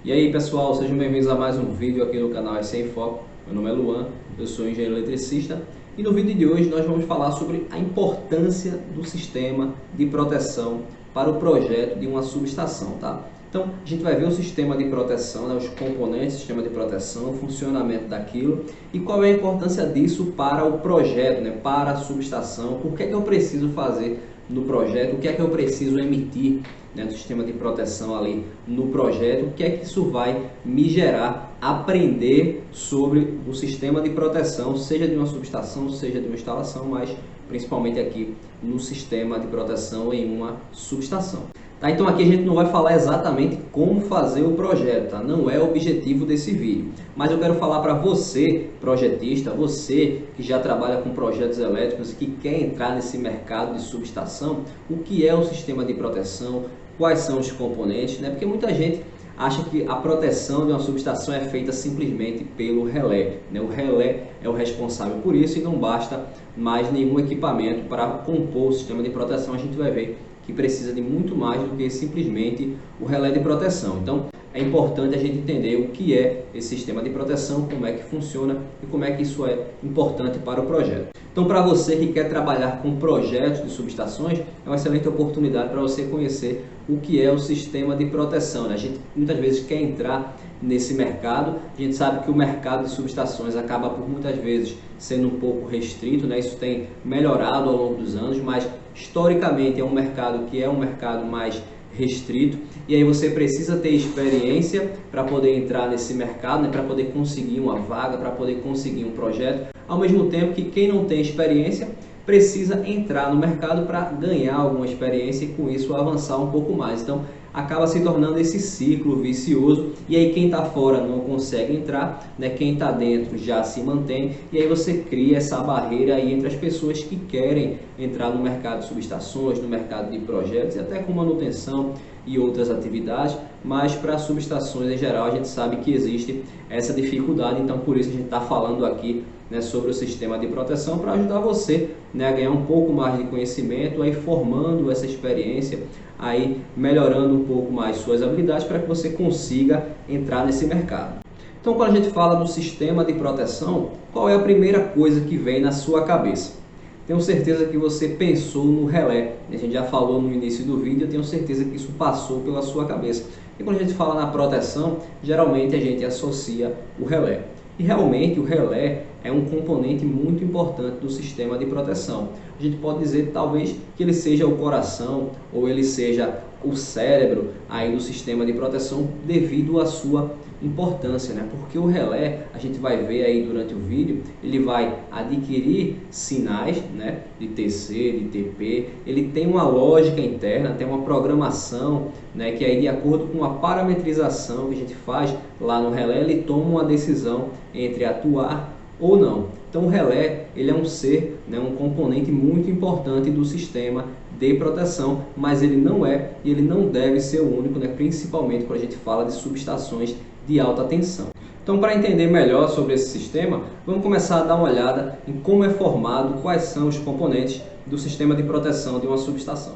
E aí pessoal, sejam bem-vindos a mais um vídeo aqui no canal SC em Foco. Meu nome é Luan, eu sou engenheiro eletricista e no vídeo de hoje nós vamos falar sobre a importância do sistema de proteção para o projeto de uma subestação, tá? Então a gente vai ver o sistema de proteção, né, os componentes do sistema de proteção, o funcionamento daquilo e qual é a importância disso para o projeto, né, para a subestação, por que é que eu preciso fazer no projeto, o que é que eu preciso emitir, né, do sistema de proteção ali no projeto, o que é que isso vai me gerar aprender sobre o sistema de proteção, seja de uma subestação, seja de uma instalação, mas principalmente aqui no sistema de proteção em uma subestação. Tá, então aqui a gente não vai falar exatamente como fazer o projeto, tá? Não é o objetivo desse vídeo. Mas eu quero falar para você, projetista, você que já trabalha com projetos elétricos e que quer entrar nesse mercado de subestação, o que é o sistema de proteção, quais são os componentes, né? Porque muita gente acha que a proteção de uma subestação é feita simplesmente pelo relé, né? O relé é o responsável por isso e não basta mais nenhum equipamento para compor o sistema de proteção. A gente vai ver que precisa de muito mais do que simplesmente o relé de proteção. Então, é importante a gente entender o que é esse sistema de proteção, como é que funciona e como é que isso é importante para o projeto. Então, para você que quer trabalhar com projetos de subestações, é uma excelente oportunidade para você conhecer o que é o sistema de proteção, né? A gente muitas vezes quer entrar nesse mercado, a gente sabe que o mercado de subestações acaba por muitas vezes sendo um pouco restrito, né? Isso tem melhorado ao longo dos anos, mas historicamente é um mercado que é um mercado mais restrito e aí você precisa ter experiência para poder entrar nesse mercado, né? Para poder conseguir uma vaga, para poder conseguir um projeto, ao mesmo tempo que quem não tem experiência precisa entrar no mercado para ganhar alguma experiência e com isso avançar um pouco mais. Então acaba se tornando esse ciclo vicioso e aí quem está fora não consegue entrar, né? Quem está dentro já se mantém e aí você cria essa barreira aí entre as pessoas que querem entrar no mercado de subestações, no mercado de projetos e até com manutenção e outras atividades, mas para subestações em geral a gente sabe que existe essa dificuldade, então por isso a gente está falando aqui, né, sobre o sistema de proteção para ajudar você, né, a ganhar um pouco mais de conhecimento, aí formando essa experiência, aí melhorando um pouco mais suas habilidades para que você consiga entrar nesse mercado. Então quando a gente fala do sistema de proteção, qual é a primeira coisa que vem na sua cabeça? Tenho certeza que você pensou no relé, a gente já falou no início do vídeo, eu tenho certeza que isso passou pela sua cabeça. E quando a gente fala na proteção, geralmente a gente associa o relé. E realmente o relé é um componente muito importante do sistema de proteção. A gente pode dizer talvez que ele seja o coração ou ele seja o cérebro aí do sistema de proteção devido à sua importância, né? Porque o relé, a gente vai ver aí durante o vídeo, ele vai adquirir sinais, né, de TC, de TP, ele tem uma lógica interna, tem uma programação, né, que aí de acordo com a parametrização que a gente faz lá no relé, ele toma uma decisão entre atuar ou não. Então o relé, ele é um ser, né, um componente muito importante do sistema de proteção, mas ele não é e ele não deve ser o único, né, principalmente quando a gente fala de subestações de alta tensão. Então, para entender melhor sobre esse sistema, vamos começar a dar uma olhada em como é formado, quais são os componentes do sistema de proteção de uma subestação.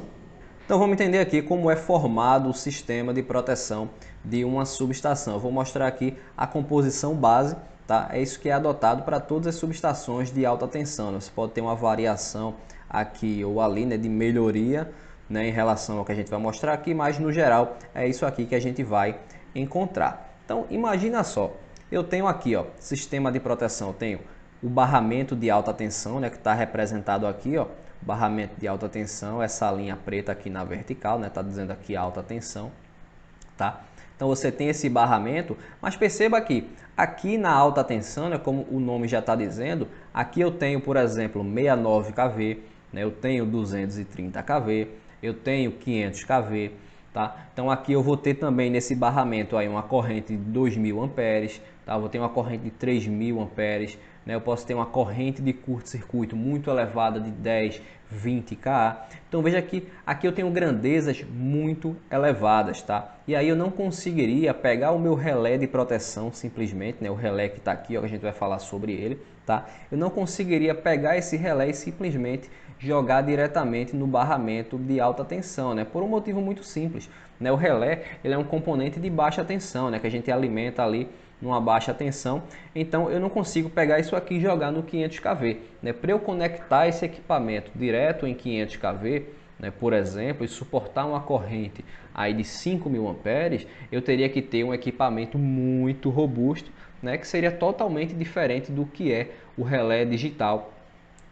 Então, vamos entender aqui como é formado o sistema de proteção de uma subestação. Eu vou mostrar aqui a composição base, tá? É isso que é adotado para todas as subestações de alta tensão. Você pode ter uma variação aqui ou ali, né, de melhoria, né, em relação ao que a gente vai mostrar aqui, mas no geral é isso aqui que a gente vai encontrar. Então, imagina só, eu tenho aqui, ó, sistema de proteção, eu tenho o barramento de alta tensão, né, que está representado aqui, ó, barramento de alta tensão, essa linha preta aqui na vertical, né, tá dizendo aqui alta tensão, tá? Então você tem esse barramento, mas perceba aqui na alta tensão, né, como o nome já está dizendo, aqui eu tenho, por exemplo, 69 kV, né, eu tenho 230 kV, eu tenho 500 kV, tá? Então aqui eu vou ter também nesse barramento aí uma corrente de 2000 amperes, tá? Vou ter uma corrente de 3000 amperes, né? Eu posso ter uma corrente de curto-circuito muito elevada de 10, 20 kA. Então veja que aqui eu tenho grandezas muito elevadas, tá? E aí eu não conseguiria pegar o meu relé de proteção simplesmente, né? O relé que está aqui, ó, que a gente vai falar sobre ele, tá? Eu não conseguiria pegar esse relé e simplesmente jogar diretamente no barramento de alta tensão, né? Por um motivo muito simples, né? O relé, ele é um componente de baixa tensão, né? Que a gente alimenta ali numa baixa tensão, então eu não consigo pegar isso aqui e jogar no 500 kV, né? Para eu conectar esse equipamento direto em 500 kV, né, por exemplo, e suportar uma corrente aí de 5.000 amperes, eu teria que ter um equipamento muito robusto, né, que seria totalmente diferente do que é o relé digital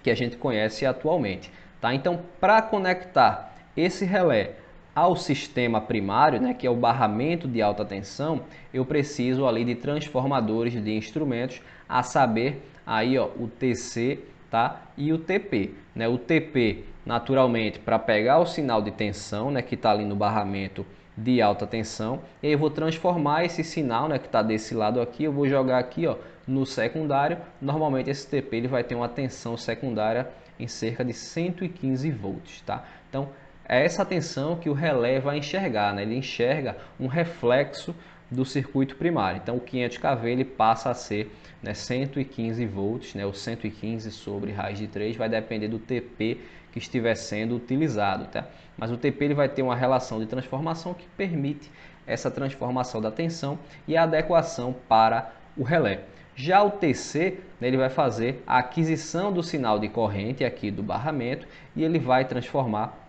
que a gente conhece atualmente, tá? Então, para conectar esse relé ao sistema primário, né, que é o barramento de alta tensão, eu preciso ali de transformadores de instrumentos, a saber aí, ó, o TC, tá? E o TP, né? O TP, naturalmente, para pegar o sinal de tensão, né, que está ali no barramento de alta tensão, e aí eu vou transformar esse sinal, né, que está desse lado aqui, eu vou jogar aqui, ó, no secundário. Normalmente esse TP ele vai ter uma tensão secundária em cerca de 115 volts, tá? Então é essa tensão que o relé vai enxergar, né? Ele enxerga um reflexo do circuito primário. Então o 500 kV ele passa a ser, né, 115 volts, né? O 115 sobre raiz de 3 vai depender do TP que estiver sendo utilizado, tá? Mas o TP ele vai ter uma relação de transformação que permite essa transformação da tensão e a adequação para o relé. Já o TC, né, ele vai fazer a aquisição do sinal de corrente aqui do barramento e ele vai transformar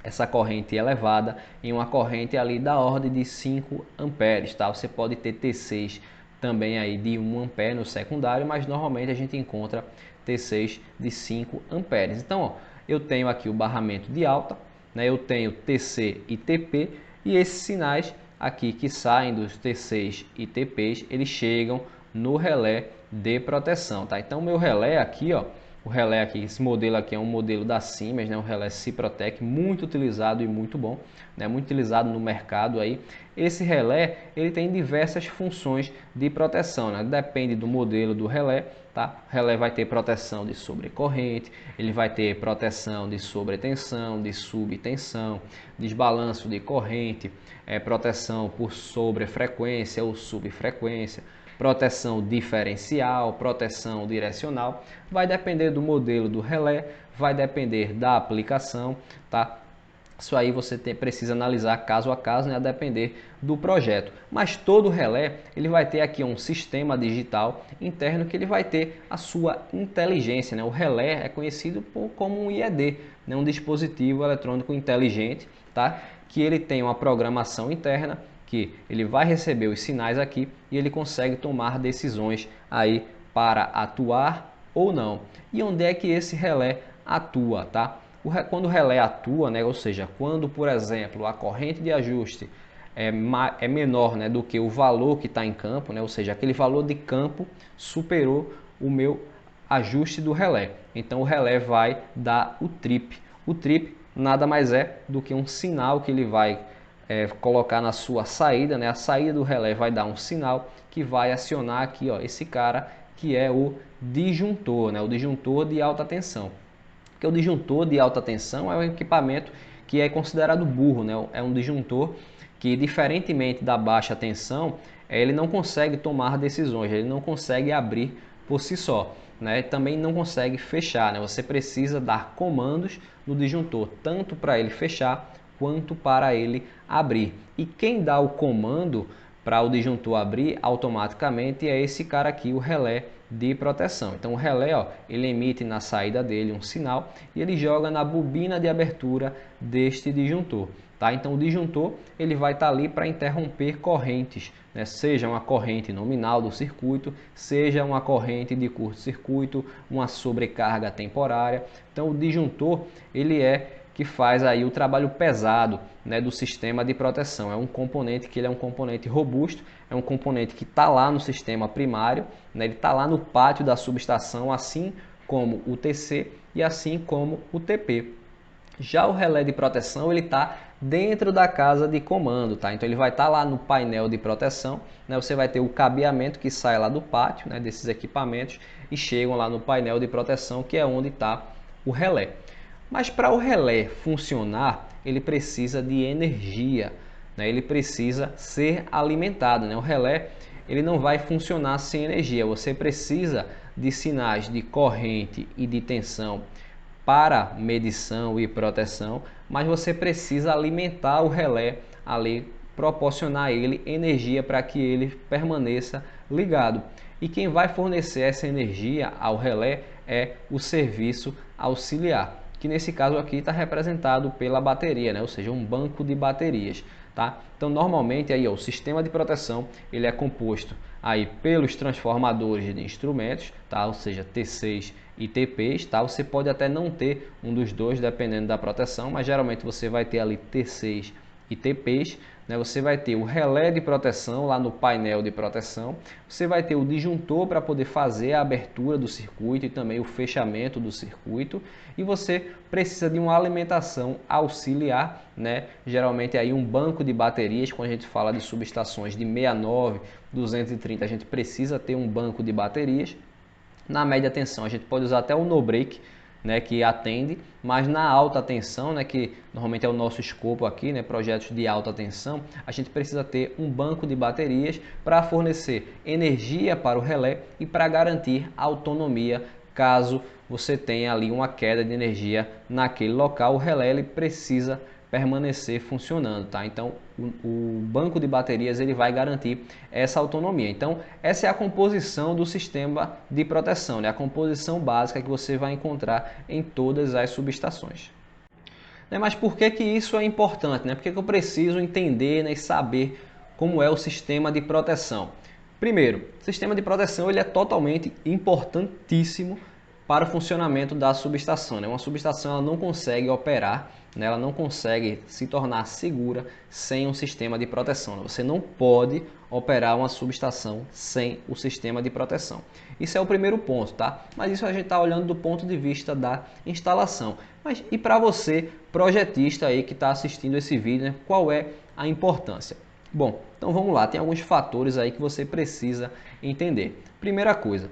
essa corrente elevada em uma corrente ali da ordem de 5 amperes, tá? Você pode ter T6 também aí de 1 ampere no secundário, mas normalmente a gente encontra T6 de 5 amperes. Então, ó, eu tenho aqui o barramento de alta, né? Eu tenho TC e TP, e esses sinais aqui que saem dos T6 e TPs, eles chegam no relé de proteção, tá? Então, meu relé aqui, ó, o relé aqui, esse modelo aqui é um modelo da Siemens, né? Um relé Ciprotec, muito utilizado e muito bom, né? Muito utilizado no mercado aí. Esse relé, ele tem diversas funções de proteção, né? Depende do modelo do relé, tá? O relé vai ter proteção de sobrecorrente, ele vai ter proteção de sobretensão, de subtensão, desbalanço de corrente, proteção por sobrefrequência ou subfrequência, proteção diferencial, proteção direcional, vai depender do modelo do relé, vai depender da aplicação, tá? Isso aí você precisa analisar caso a caso, né, a depender do projeto. Mas todo relé ele vai ter aqui um sistema digital interno que ele vai ter a sua inteligência, né? O relé é conhecido como um IED, né, um dispositivo eletrônico inteligente, tá? Que ele tem uma programação interna, que ele vai receber os sinais aqui e ele consegue tomar decisões aí para atuar ou não. E onde é que esse relé atua, tá? Quando o relé atua, né, ou seja, quando, por exemplo, a corrente de ajuste é menor, né, do que o valor que está em campo, né, ou seja, aquele valor de campo superou o meu ajuste do relé. Então o relé vai dar o trip. O trip nada mais é do que um sinal que ele vai colocar na sua saída, né? A saída do relé vai dar um sinal que vai acionar aqui, ó, esse cara que é o disjuntor, né? O disjuntor de alta tensão. Porque o disjuntor de alta tensão é um equipamento que é considerado burro, né? É um disjuntor que, diferentemente da baixa tensão, ele não consegue tomar decisões, ele não consegue abrir por si só, né? Também não consegue fechar, né? Você precisa dar comandos no disjuntor, tanto para ele fechar quanto para ele abrir. E quem dá o comando para o disjuntor abrir automaticamente é esse cara aqui, o relé de proteção. Então o relé, ó, ele emite na saída dele um sinal e ele joga na bobina de abertura deste disjuntor. Tá? Então o disjuntor ele vai estar ali para interromper correntes, né? Seja uma corrente nominal do circuito, seja uma corrente de curto-circuito, uma sobrecarga temporária. Então o disjuntor ele que faz aí o trabalho pesado, né, do sistema de proteção. É um componente que ele é um componente robusto, é um componente que está lá no sistema primário, né, ele está lá no pátio da subestação, assim como o TC e assim como o TP. Já o relé de proteção ele está dentro da casa de comando, tá? Então ele vai estar lá no painel de proteção, né? Você vai ter o cabeamento que sai lá do pátio, né, desses equipamentos e chegam lá no painel de proteção, que é onde está o relé. Mas para o relé funcionar, ele precisa de energia, né? Ele precisa ser alimentado, né? O relé ele não vai funcionar sem energia. Você precisa de sinais de corrente e de tensão para medição e proteção, mas você precisa alimentar o relé ali, proporcionar a ele energia para que ele permaneça ligado. E quem vai fornecer essa energia ao relé é o serviço auxiliar, que nesse caso aqui está representado pela bateria, né? Ou seja, um banco de baterias. Tá? Então normalmente aí, ó, o sistema de proteção ele é composto aí pelos transformadores de instrumentos, tá? Ou seja, T6 e TPs, tá? Você pode até não ter um dos dois dependendo da proteção, mas geralmente você vai ter ali T6 e TPs, né? Você vai ter o relé de proteção lá no painel de proteção, você vai ter o disjuntor para poder fazer a abertura do circuito e também o fechamento do circuito, e você precisa de uma alimentação auxiliar, né? Geralmente aí um banco de baterias. Quando a gente fala de subestações de 69, 230, a gente precisa ter um banco de baterias. Na média tensão a gente pode usar até o no-break, né, que atende, mas na alta tensão, né, que normalmente é o nosso escopo aqui, né, projetos de alta tensão, a gente precisa ter um banco de baterias para fornecer energia para o relé e para garantir autonomia caso você tenha ali uma queda de energia naquele local. O relé ele precisa permanecer funcionando, tá? Então o banco de baterias ele vai garantir essa autonomia. Então essa é a composição do sistema de proteção, né? A composição básica que você vai encontrar em todas as subestações. Mas por que que isso é importante, né? Por que que eu preciso entender, né, e saber como é o sistema de proteção? Primeiro, o sistema de proteção ele é totalmente importantíssimo para o funcionamento da subestação, né? Uma subestação ela não consegue operar, né? Ela não consegue se tornar segura sem um sistema de proteção, né? Você não pode operar uma subestação sem o sistema de proteção. Isso é o primeiro ponto, tá? Mas isso a gente está olhando do ponto de vista da instalação. Mas e para você, projetista aí que está assistindo esse vídeo, né? Qual é a importância? Bom, então vamos lá, tem alguns fatores aí que você precisa entender. Primeira coisa,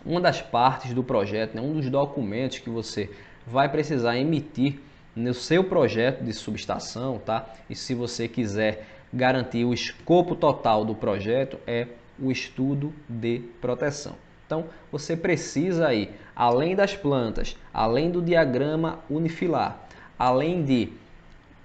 uma das partes do projeto, né, um dos documentos que você vai precisar emitir no seu projeto de subestação, tá? E se você quiser garantir o escopo total do projeto, é o estudo de proteção. Então, você precisa aí, além das plantas, além do diagrama unifilar, além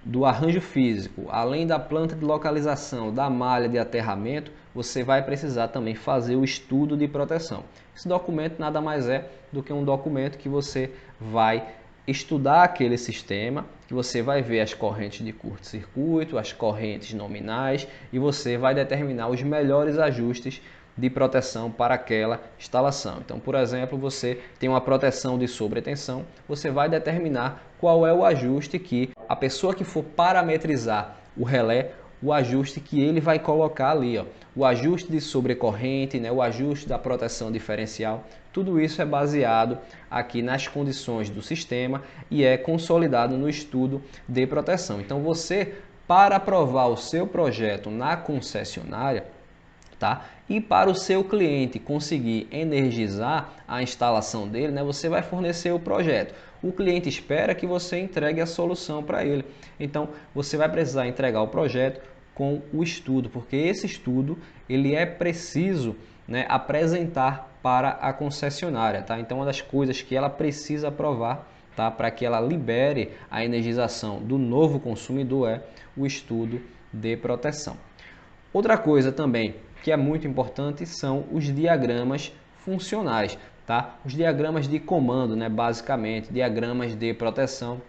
do arranjo físico, além da planta de localização, da malha de aterramento, você vai precisar também fazer o estudo de proteção. Esse documento nada mais é do que um documento que você vai estudar aquele sistema, que você vai ver as correntes de curto-circuito, as correntes nominais, e você vai determinar os melhores ajustes de proteção para aquela instalação. Então, por exemplo, você tem uma proteção de sobretensão, você vai determinar qual é o ajuste que a pessoa que for parametrizar o relé, o ajuste que ele vai colocar ali, ó. O ajuste de sobrecorrente, né, o ajuste da proteção diferencial, tudo isso é baseado aqui nas condições do sistema e é consolidado no estudo de proteção. Então você, para aprovar o seu projeto na concessionária, tá? E para o seu cliente conseguir energizar a instalação dele, né, você vai fornecer o projeto. O cliente espera que você entregue a solução para ele. Então, você vai precisar entregar o projeto com o estudo, porque esse estudo ele é preciso, né, apresentar para a concessionária, tá? Então, uma das coisas que ela precisa aprovar, tá, para que ela libere a energização do novo consumidor é o estudo de proteção. Outra coisa também que é muito importante são os diagramas funcionais, tá? Os diagramas de comando, né? Basicamente, diagramas de proteção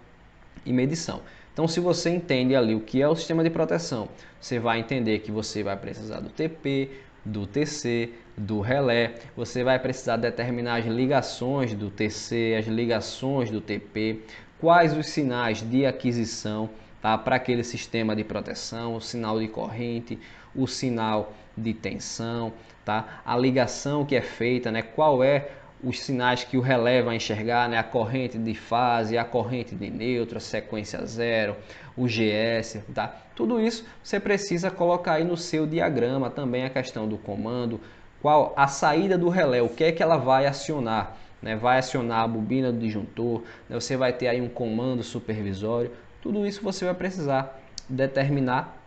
e medição. Então, se você entende ali o que é o sistema de proteção, você vai entender que você vai precisar do TP, do TC, do relé, você vai precisar determinar as ligações do TC, as ligações do TP, quais os sinais de aquisição, tá, para aquele sistema de proteção, o sinal de corrente, o sinal de tensão, tá, a ligação que é feita, né, qual é os sinais que o relé vai enxergar, né, a corrente de fase, a corrente de neutro, a sequência zero, o GS, tá? Tudo isso você precisa colocar aí no seu diagrama, também a questão do comando, qual a saída do relé, o que é que ela vai acionar, né? Vai acionar a bobina do disjuntor, né? Você vai ter aí um comando supervisório, tudo isso você vai precisar determinar,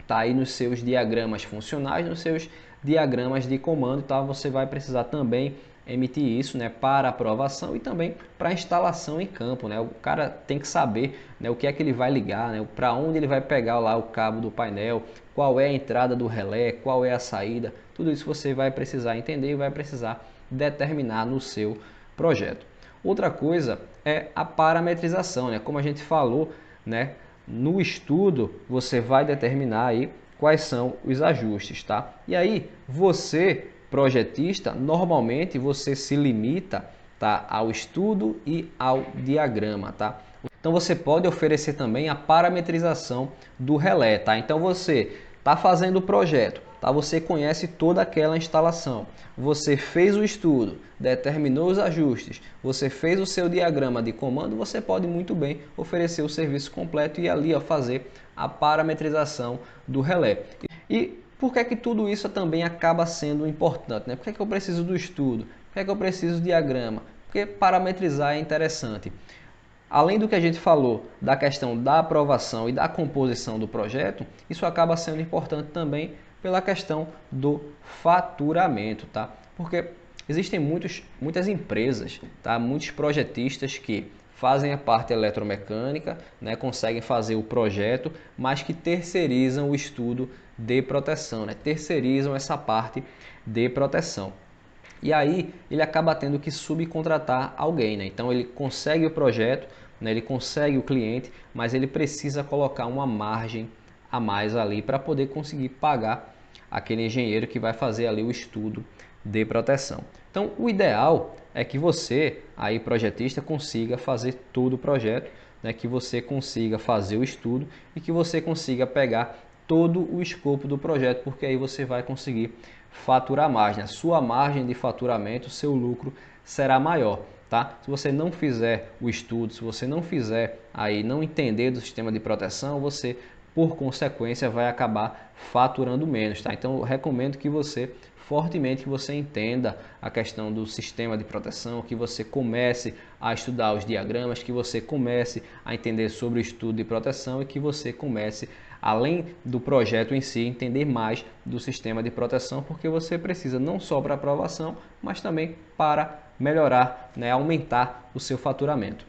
tá aí nos seus diagramas funcionais, nos seus diagramas de comando, tá? Você vai precisar também emitir isso, né, para aprovação e também para instalação em campo, né? O cara tem que saber, né, o que é que ele vai ligar, né, para onde ele vai pegar lá o cabo do painel, qual é a entrada do relé, qual é a saída. Tudo isso você vai precisar entender e vai precisar determinar no seu projeto. Outra coisa é a parametrização, né? Como a gente falou, né, no estudo você vai determinar aí quais são os ajustes, tá? E aí você, projetista, normalmente você se limita, tá, ao estudo e ao diagrama, tá? Então você pode oferecer também a parametrização do relé, tá? Então você está fazendo o projeto, tá? Você conhece toda aquela instalação, você fez o estudo, determinou os ajustes, você fez o seu diagrama de comando, você pode muito bem oferecer o serviço completo e ali, ó, fazer a parametrização do relé. E por que tudo isso também acaba sendo importante, né? Por que eu preciso do estudo? Por que eu preciso do diagrama? Porque parametrizar é interessante. Além do que a gente falou da questão da aprovação e da composição do projeto, isso acaba sendo importante também pela questão do faturamento, tá? Porque existem muitas empresas, tá? Muitos projetistas que fazem a parte eletromecânica, né? Conseguem fazer o projeto, mas que terceirizam o estudo de proteção, né? Terceirizam essa parte de proteção. E aí ele acaba tendo que subcontratar alguém, né? Então ele consegue o projeto, né? Ele consegue o cliente, mas ele precisa colocar uma margem a mais ali para poder conseguir pagar aquele engenheiro que vai fazer ali o estudo de proteção. Então o ideal é que você, aí projetista, consiga fazer todo o projeto, né? Que você consiga fazer o estudo e que você consiga pegar todo o escopo do projeto, porque aí você vai conseguir faturar mais, né? Sua margem de faturamento, seu lucro será maior, tá? Se você não fizer o estudo, se você não fizer aí, não entender do sistema de proteção, você, por consequência, vai acabar faturando menos, tá? Então eu recomendo que você fortemente que você entenda a questão do sistema de proteção, que você comece a estudar os diagramas, que você comece a entender sobre o estudo de proteção e que você comece, além do projeto em si, entender mais do sistema de proteção, porque você precisa não só para aprovação, mas também para melhorar, né, aumentar o seu faturamento.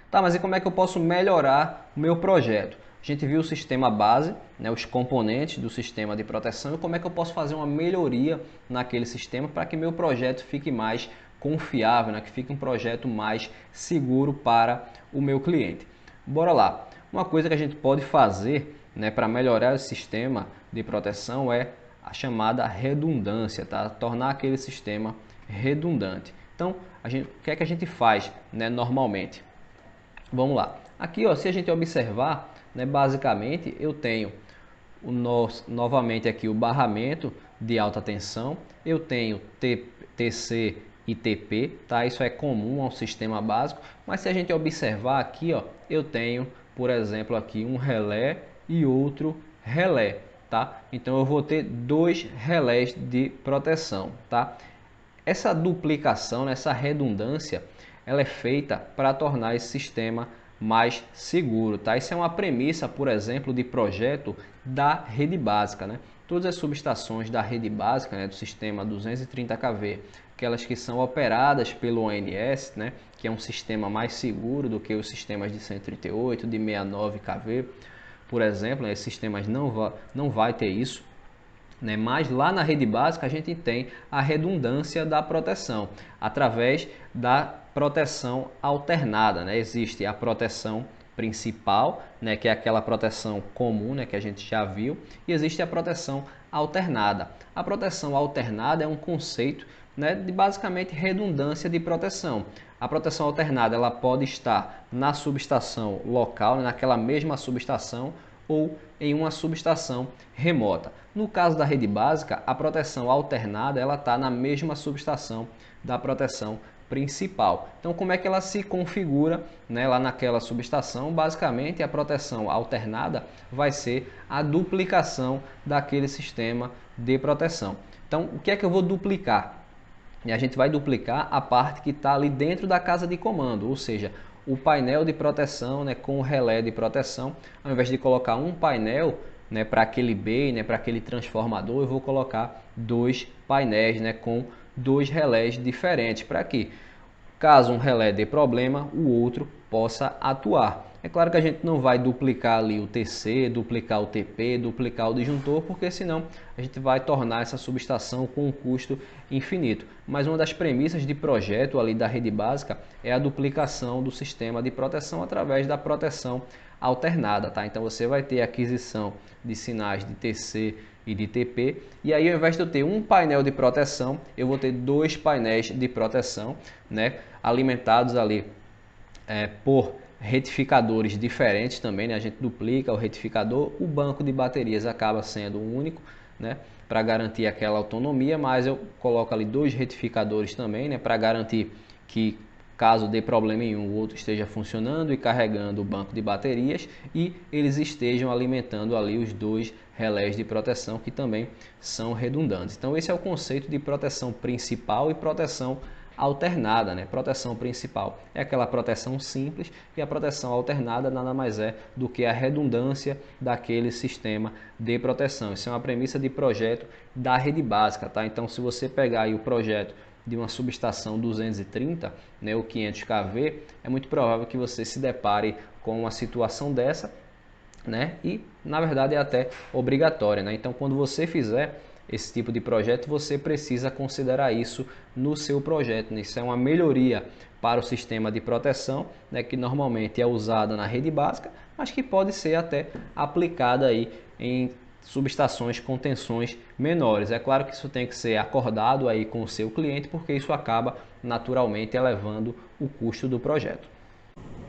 Tá, mas e como é que eu posso melhorar o meu projeto? A gente viu o sistema base, né, os componentes do sistema de proteção e como é que eu posso fazer uma melhoria naquele sistema para que meu projeto fique mais confiável, né, que fique um projeto mais seguro para o meu cliente. Bora lá. Uma coisa que a gente pode fazer, né, para melhorar o sistema de proteção é a chamada redundância, tá? Tornar aquele sistema redundante. Então, o que é que a gente faz, né, normalmente? Vamos lá. Aqui, ó, se a gente observar, né, basicamente eu tenho novamente aqui o barramento de alta tensão, eu tenho TC e TP, tá? Isso é comum ao sistema básico, mas se a gente observar aqui, ó, eu tenho, por exemplo, aqui um relé e outro relé, tá? Então eu vou ter dois relés de proteção, tá? Essa duplicação, essa redundância, ela é feita para tornar esse sistema mais seguro, tá? Isso é uma premissa, por exemplo, de projeto da rede básica, né? Todas as subestações da rede básica, né, do sistema 230 kV, aquelas que são operadas pelo ONS, né, que é um sistema mais seguro do que os sistemas de 138, de 69 kV, por exemplo, né, esses sistemas não vai ter isso. Né? Mas lá na rede básica a gente tem a redundância da proteção através da proteção alternada, né? Existe a proteção principal, né, que é aquela proteção comum, né, que a gente já viu, e existe a proteção alternada. A proteção alternada é um conceito, né, de basicamente redundância de proteção. A proteção alternada ela pode estar na subestação local, né, naquela mesma subestação, ou em uma subestação remota. No caso da rede básica, a proteção alternada ela está na mesma subestação da proteção principal. Então, como é que ela se configura, né, lá naquela subestação? Basicamente, a proteção alternada vai ser a duplicação daquele sistema de proteção. Então, o que é que eu vou duplicar? E a gente vai duplicar a parte que está ali dentro da casa de comando, ou seja, o painel de proteção, né, com o relé de proteção. Ao invés de colocar um painel, né, para aquele bay, né, para aquele transformador, eu vou colocar dois painéis, né, com dois relés diferentes, para que, caso um relé dê problema, o outro possa atuar. É claro que a gente não vai duplicar ali o TC, duplicar o TP, duplicar o disjuntor, porque senão a gente vai tornar essa subestação com um custo infinito. Mas uma das premissas de projeto ali da rede básica é a duplicação do sistema de proteção através da proteção alternada, tá? Então você vai ter aquisição de sinais de TC e de TP, e aí ao invés de eu ter um painel de proteção, eu vou ter dois painéis de proteção, né, alimentados ali por retificadores diferentes também, né? A gente duplica o retificador, o banco de baterias acaba sendo único, né, para garantir aquela autonomia, mas eu coloco ali dois retificadores também, né, para garantir que caso dê problema em um, o outro esteja funcionando e carregando o banco de baterias, e eles estejam alimentando ali os dois relés de proteção que também são redundantes. Então esse é o conceito de proteção principal e proteção alternada, né? Proteção principal é aquela proteção simples, e a proteção alternada nada mais é do que a redundância daquele sistema de proteção. Isso é uma premissa de projeto da rede básica, tá? Então se você pegar aí o projeto de uma subestação 230, né, o 500 kV, é muito provável que você se depare com uma situação dessa, né? E na verdade é até obrigatória, né? Então quando você fizer esse tipo de projeto, você precisa considerar isso no seu projeto, né? Isso é uma melhoria para o sistema de proteção, né, que normalmente é usada na rede básica, mas que pode ser até aplicada aí em subestações com tensões menores. É claro que isso tem que ser acordado aí com o seu cliente, porque isso acaba naturalmente elevando o custo do projeto.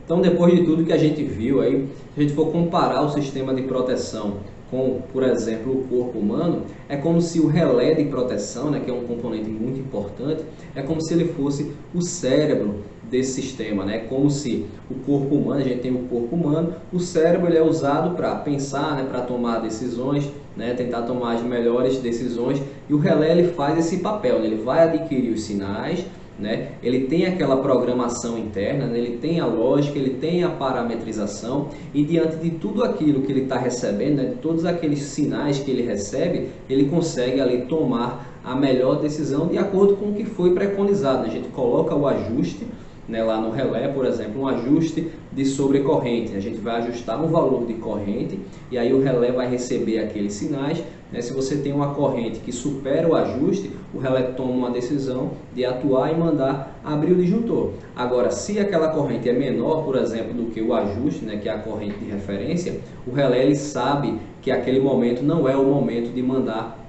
Então, depois de tudo que a gente viu aí, se a gente for comparar o sistema de proteção com, por exemplo, o corpo humano, é como se o relé de proteção, né, que é um componente muito importante, é como se ele fosse o cérebro desse sistema, né? Como se o corpo humano, a gente tem o corpo humano, o cérebro ele é usado para pensar, né, para tomar decisões, né, tentar tomar as melhores decisões, e o relé ele faz esse papel, né? Ele vai adquirir os sinais, né? Ele tem aquela programação interna, né? Ele tem a lógica, ele tem a parametrização, e diante de tudo aquilo que ele está recebendo, né, de todos aqueles sinais que ele recebe, ele consegue ali tomar a melhor decisão de acordo com o que foi preconizado. A gente coloca o ajuste, né, lá no relé, por exemplo, um ajuste de sobrecorrente. A gente vai ajustar um valor de corrente e aí o relé vai receber aqueles sinais, né? Se você tem uma corrente que supera o ajuste, o relé toma uma decisão de atuar e mandar abrir o disjuntor. Agora, se aquela corrente é menor, por exemplo, do que o ajuste, né, que é a corrente de referência, o relé ele sabe que aquele momento não é o momento de mandar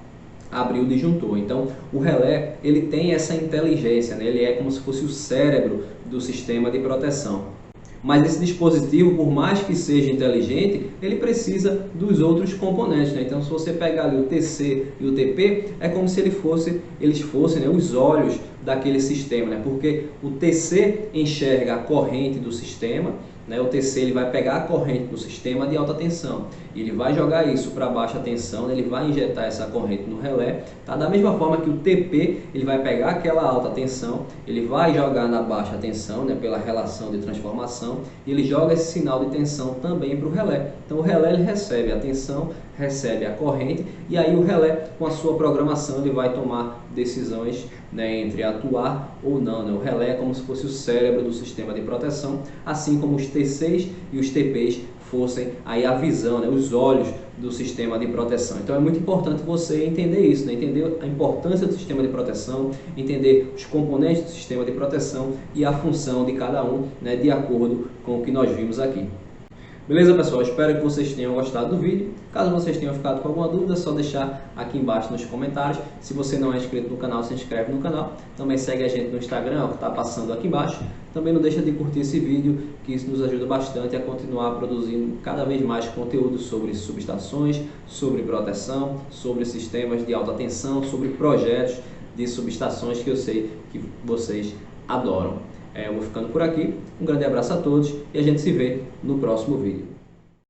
abrir o disjuntor. Então, o relé ele tem essa inteligência, né? Ele é como se fosse o cérebro do sistema de proteção. Mas esse dispositivo, por mais que seja inteligente, ele precisa dos outros componentes, né? Então, se você pegar ali o TC e o TP, é como se eles fossem, né, os olhos daquele sistema, né? Porque o TC enxerga a corrente do sistema, né? O TC ele vai pegar a corrente do sistema de alta tensão, ele vai jogar isso para baixa tensão, né? Ele vai injetar essa corrente no relé, tá? Da mesma forma que o TP ele vai pegar aquela alta tensão, ele vai jogar na baixa tensão, né, pela relação de transformação, e ele joga esse sinal de tensão também para o relé. Então o relé ele recebe a tensão, recebe a corrente, e aí o relé, com a sua programação, ele vai tomar decisões, né, entre atuar ou não, né? O relé é como se fosse o cérebro do sistema de proteção, assim como os TCs e os TPs fossem aí a visão, né, os olhos do sistema de proteção. Então é muito importante você entender isso, né? Entender a importância do sistema de proteção, entender os componentes do sistema de proteção e a função de cada um, né, de acordo com o que nós vimos aqui. Beleza, pessoal? Espero que vocês tenham gostado do vídeo. Caso vocês tenham ficado com alguma dúvida, é só deixar aqui embaixo nos comentários. Se você não é inscrito no canal, se inscreve no canal. Também segue a gente no Instagram, que está passando aqui embaixo. Também não deixa de curtir esse vídeo, que isso nos ajuda bastante a continuar produzindo cada vez mais conteúdo sobre subestações, sobre proteção, sobre sistemas de alta tensão, sobre projetos de subestações que eu sei que vocês adoram. Eu vou ficando por aqui, um grande abraço a todos e a gente se vê no próximo vídeo.